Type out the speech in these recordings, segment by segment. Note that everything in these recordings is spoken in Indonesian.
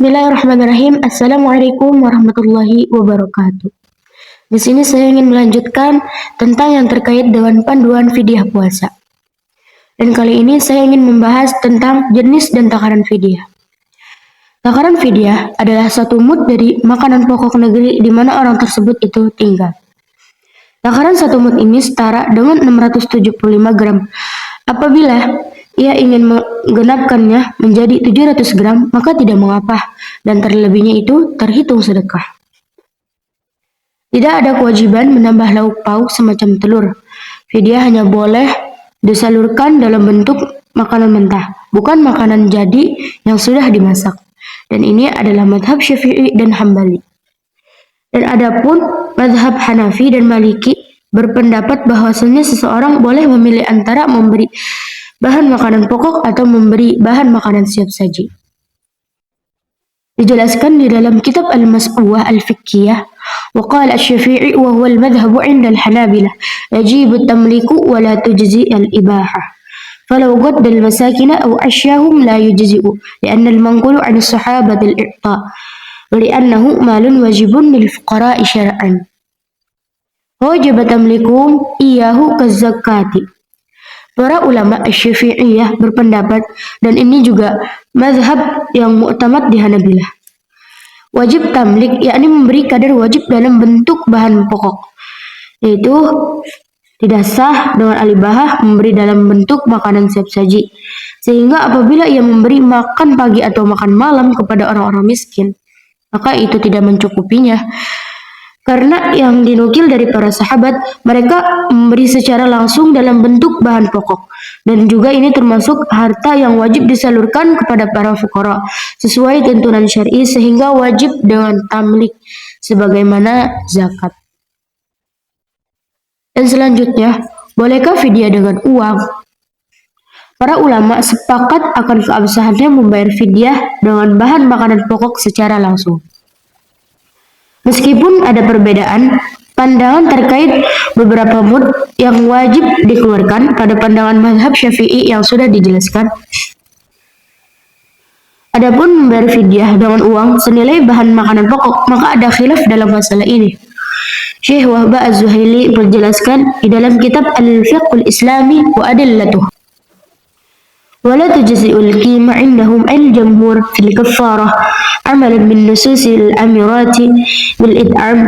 Bismillahirrahmanirrahim. Assalamualaikum warahmatullahi wabarakatuh. Di sini saya ingin melanjutkan tentang yang terkait dengan panduan fidyah puasa. Dan kali ini saya ingin membahas tentang jenis dan takaran fidyah. Takaran fidyah adalah satu mud dari makanan pokok negeri di mana orang tersebut itu tinggal. Takaran satu mud ini setara dengan 675 gram. Apabila ia ingin menggenapkannya menjadi 700 gram, maka tidak mengapa, dan terlebihnya itu terhitung sedekah. Tidak ada kewajiban menambah lauk pauk semacam telur. Fidyah hanya boleh disalurkan dalam bentuk makanan mentah, bukan makanan jadi yang sudah dimasak. Dan ini adalah mazhab Syafi'i dan Hambali. Dan adapun mazhab Hanafi dan Maliki berpendapat bahwasanya seseorang boleh memilih antara memberi bahan makanan pokok atau memberi bahan makanan siap saji. Dijelaskan di dalam kitab Al-Mas'uwah Al-Fiqhiyah, wa qala Asy-Syafi'i wa huwa al-madhhab 'inda al-Hanabilah, yajibu at-tamliku wa la tujzi al-ibahah. Falau qadda al-masakin aw ashyahum la yujzi'u, li'anna al-manqulu 'an as-sahabati al-i'ta', wa li'annahu malun wajibun lil fuqara'i syar'an. Wajib tamlikum iyahu kaz-zakati. Para ulama Asy-Syafi'iyah berpendapat, dan ini juga mazhab yang mu'tamad di Hanabilah. Wajib tamlik yakni memberi kadar wajib dalam bentuk bahan pokok, yaitu tidak sah dengan alibahah memberi dalam bentuk makanan siap saji. Sehingga apabila ia memberi makan pagi atau makan malam kepada orang-orang miskin, maka itu tidak mencukupinya. Karena yang dinukil dari para sahabat, mereka memberi secara langsung dalam bentuk bahan pokok. Dan juga ini termasuk harta yang wajib disalurkan kepada para fuqara sesuai tuntunan syar'i, sehingga wajib dengan tamlik sebagaimana zakat. Dan selanjutnya, bolehkah fidyah dengan uang? Para ulama sepakat akan keabsahannya membayar fidyah dengan bahan makanan pokok secara langsung. Meskipun ada perbedaan pandangan terkait beberapa mud yang wajib dikeluarkan pada pandangan mazhab Syafi'i yang sudah dijelaskan. Adapun membayar fidyah dengan uang senilai bahan makanan pokok, maka ada khilaf dalam masalah ini. Syekh Wahbah Az-Zuhaili menjelaskan di dalam kitab Al-Fiqhul Islami wa Adillatuh. ولا تجزئ القيمة عندهم الجمهور في الكفارة عملا بالنصوص الأمرات بالإدعام،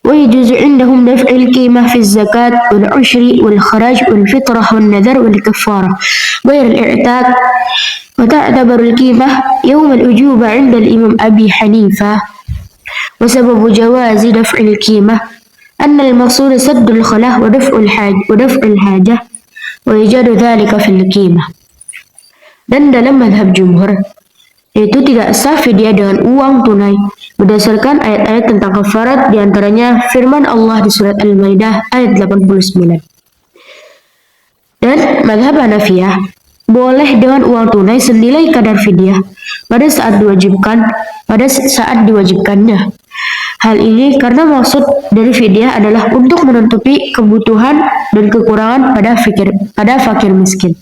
ويجوز عندهم دفع القيمة في الزكاة والعشر والخراج والفطرة والنذر والكفارة غير الإعتاق. وتعتبر القيمة يوم الأجوبة عند الإمام أبي حنيفة. وسبب جواز دفع القيمة أن المقصود سد الخلاء ودفع الحاجة وإيجاد ذلك في القيمة. Dan dalam mazhab jumhur, itu tidak sah fidyah dengan uang tunai berdasarkan ayat-ayat tentang kafarat, diantaranya firman Allah di surat Al-Maidah ayat 89. Dan mazhab Hanafiyah boleh dengan uang tunai senilai kadar fidyah pada saat diwajibkannya. Hal ini karena maksud dari fidyah adalah untuk menutupi kebutuhan dan kekurangan pada fakir miskin.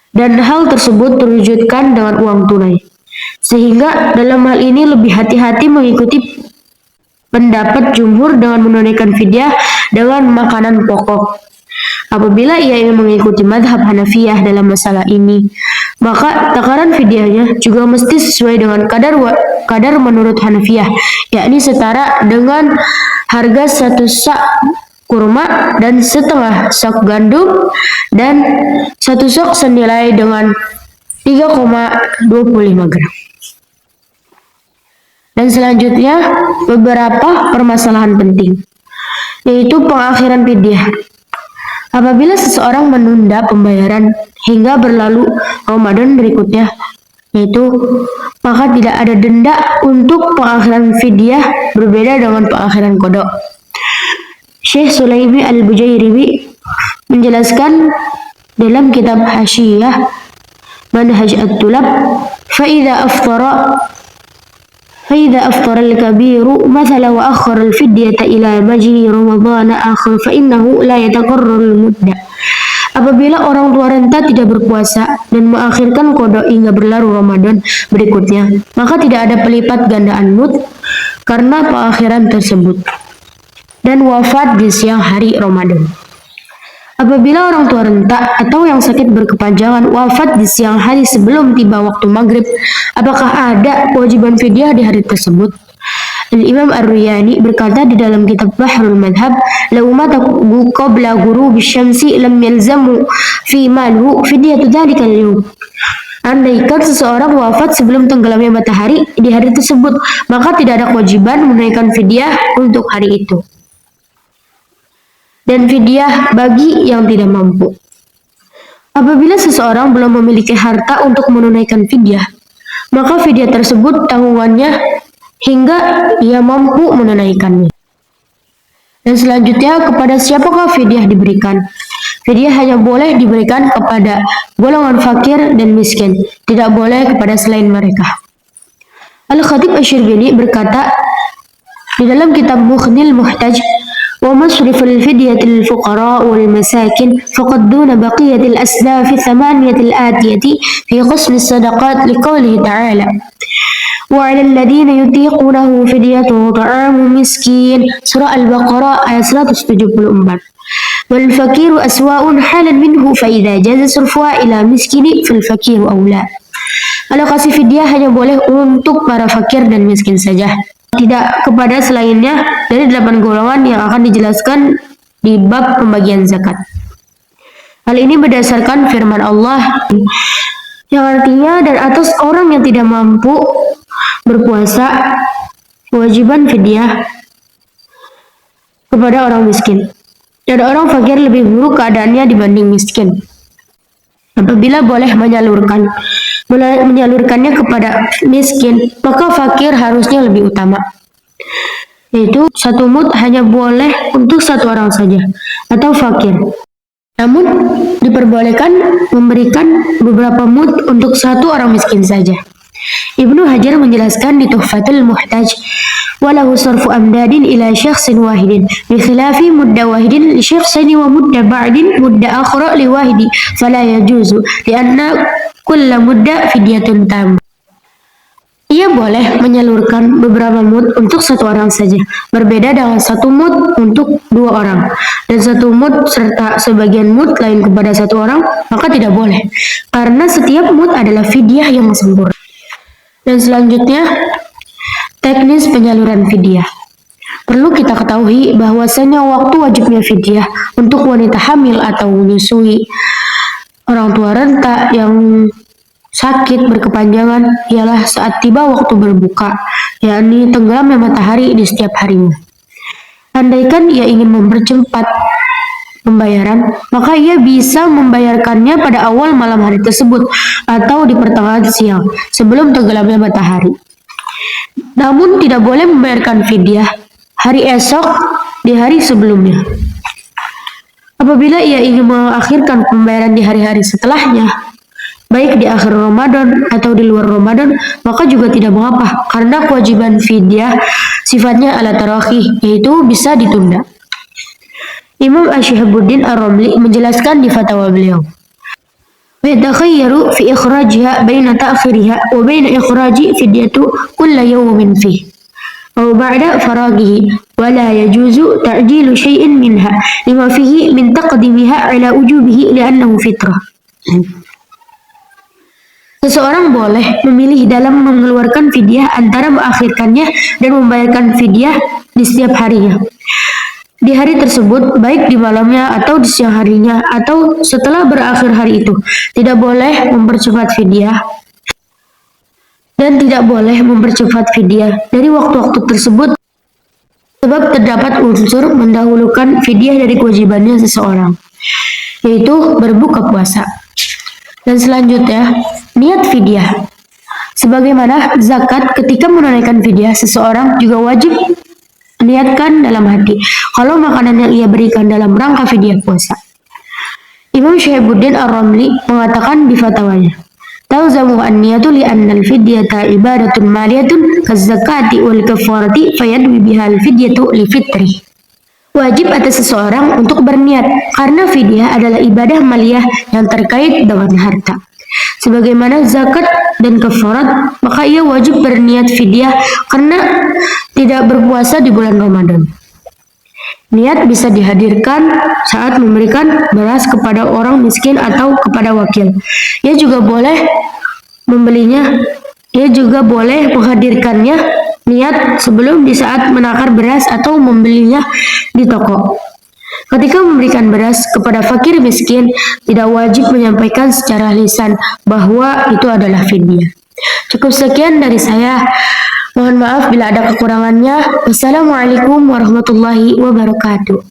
Dan hal tersebut terwujudkan dengan uang tunai. Sehingga dalam hal ini lebih hati-hati mengikuti pendapat jumhur dengan menunaikan fidyah dengan makanan pokok. Apabila ia ingin mengikuti mazhab Hanafiyah dalam masalah ini, maka takaran fidyahnya juga mesti sesuai dengan kadar menurut Hanafiyah, yakni setara dengan harga 1 sak kurma dan setengah sak gandum, dan 1 sak senilai dengan 3,25 gram. Dan selanjutnya beberapa permasalahan penting, yaitu pengakhiran fidyah. Apabila seseorang menunda pembayaran hingga berlalu Ramadan berikutnya, maka tidak ada denda untuk pengakhiran fidyah, berbeda dengan pengakhiran qada. Syekh Sulaimi Al-Bujairibi menjelaskan dalam kitab Hasyiyah Manhaj At-Tulab, فإذا أفطر الكبير مثلا وأخر الفدية إلى مجيء رمضان آخر فإنه لا يتقرر المدة Apabila orang tua renta tidak berpuasa dan mengakhirkan qada hingga berlalu Ramadan berikutnya, maka tidak ada pelipat gandaan mud karena pengakhiran tersebut dan wafat di siang hari Ramadan. Apabila orang tua renta atau yang sakit berkepanjangan wafat di siang hari sebelum tiba waktu maghrib, apakah ada kewajiban fidyah di hari tersebut? Imam Ar-Ruyani berkata di dalam kitab Bahrul Madhab, "Law mata qabla ghurubi syamsi lam yalzamu fi malhu fidyatu dzalika al-yawm." Andaikan seseorang wafat sebelum tenggelamnya matahari di hari tersebut, maka tidak ada kewajiban menunaikan fidyah untuk hari itu. Dan fidyah bagi yang tidak mampu. Apabila seseorang belum memiliki harta untuk menunaikan fidyah, maka fidyah tersebut tanggungannya hingga ia mampu menunaikannya. Dan selanjutnya, kepada siapakah fidyah diberikan? Fidyah hanya boleh diberikan kepada golongan fakir dan miskin, tidak boleh kepada selain mereka. Al-Khatib Asy-Syirbini berkata di dalam kitab Mughnil Muhtaj, ومصرف الفدية للفقراء والمساكين فقد دون بقية الأسلاف الثمانية الآتية في قسم الصدقات لقوله تعالى وعلى الذين يطيقونه فدية طعام مسكين سورة البقرة آية 174 والفقير أسواء حالا منه فإذا جاز صرفها إلى مسكين فالفقير أولى. Alokasi fidyah hanya boleh untuk para fakir dan miskin saja, tidak kepada selainnya dari 8 golongan yang akan dijelaskan di bab pembagian zakat. Hal ini berdasarkan firman Allah yang artinya, dan atas orang yang tidak mampu berpuasa kewajiban fidyah kepada orang miskin, dan orang fakir lebih buruk keadaannya dibanding miskin. Apabila boleh menyalurkannya kepada miskin, maka fakir harusnya lebih utama, yaitu 1 mud hanya boleh untuk 1 orang saja atau fakir. Namun diperbolehkan memberikan beberapa mud untuk 1 orang miskin saja. Ibnu Hajar menjelaskan di Tuhfatul Muhtaj, walahu sarfu amdadin ila syakhsin wahidin bikhilafi mudda wahidin li syakhsini wa mudda ba'din mudda akhra li wahidi fala yajuzu lianna kulla mudda fidyatun tam. Ia boleh menyalurkan beberapa mud untuk 1 orang saja, berbeda dengan 1 mud untuk 2 orang, dan 1 mud serta sebagian mud lain kepada 1 orang, maka tidak boleh, karena setiap mud adalah fidyah yang sempurna. Dan selanjutnya, teknis penyaluran fidyah. Perlu kita ketahui bahwasanya waktu wajibnya fidyah untuk wanita hamil atau menyusui, orang tua renta yang sakit berkepanjangan ialah saat tiba waktu berbuka, yakni tenggelamnya matahari di setiap harinya. Andaikan ia ingin mempercepat pembayaran, maka ia bisa membayarkannya pada awal malam hari tersebut atau di pertengahan siang sebelum tenggelamnya matahari. Namun tidak boleh membayarkan fidyah hari esok di hari sebelumnya. Apabila ia ingin mengakhirkan pembayaran di hari-hari setelahnya, baik di akhir Ramadan atau di luar Ramadan, maka juga tidak mengapa, karena kewajiban fidyah sifatnya ala tarakhi, yaitu bisa ditunda. Imam Asy-Syihabuddin Ar-Ramli menjelaskan di fatwa beliau, "Yatakhayyaru fi ikhrajiha baina ta'khiriha wa baina ikhraji fidyatu kulla yawmin fihi aw ba'da faraghihi wa la yajuzu ta'jilu syai'in minha lima fihi min taqdimiha ala ujubihi li'annahu fitrah." Seseorang boleh memilih dalam mengeluarkan fidyah antara mengakhirkannya dan membayarkan fidyah di setiap harinya, di hari tersebut, baik di malamnya atau di siang harinya atau setelah berakhir hari itu. Tidak boleh mempercepat fidyah dan tidak boleh mempercepat fidyah dari waktu-waktu tersebut, sebab terdapat unsur mendahulukan fidyah dari kewajibannya seseorang, yaitu berbuka puasa. Dan selanjutnya, niat fidyah. Sebagaimana zakat, ketika menunaikan fidyah, seseorang juga wajib niatkan dalam hati kalau makanan yang ia berikan dalam rangka fidyah puasa. Imam Syihabuddin Ar-Ramli mengatakan di fatwanya, "Talzamu an-niyatu li anna al-fidyata ibadatun maliyatun kaz-zakati wal kafarati fayadwi biha al-fidyatu li fitri Wajib atas seseorang untuk berniat karena fidyah adalah ibadah maliyah yang terkait dengan harta. Sebagaimana zakat dan kafarat, maka ia wajib berniat fidyah karena tidak berpuasa di bulan Ramadan. Niat bisa dihadirkan saat memberikan beras kepada orang miskin atau kepada wakil. Ia juga boleh membelinya, ia juga boleh menghadirkannya niat sebelum di saat menakar beras atau membelinya di toko. Ketika memberikan beras kepada fakir miskin, tidak wajib menyampaikan secara lisan bahwa itu adalah fidyah. Cukup sekian dari saya. Mohon maaf bila ada kekurangannya. Wassalamualaikum warahmatullahi wabarakatuh.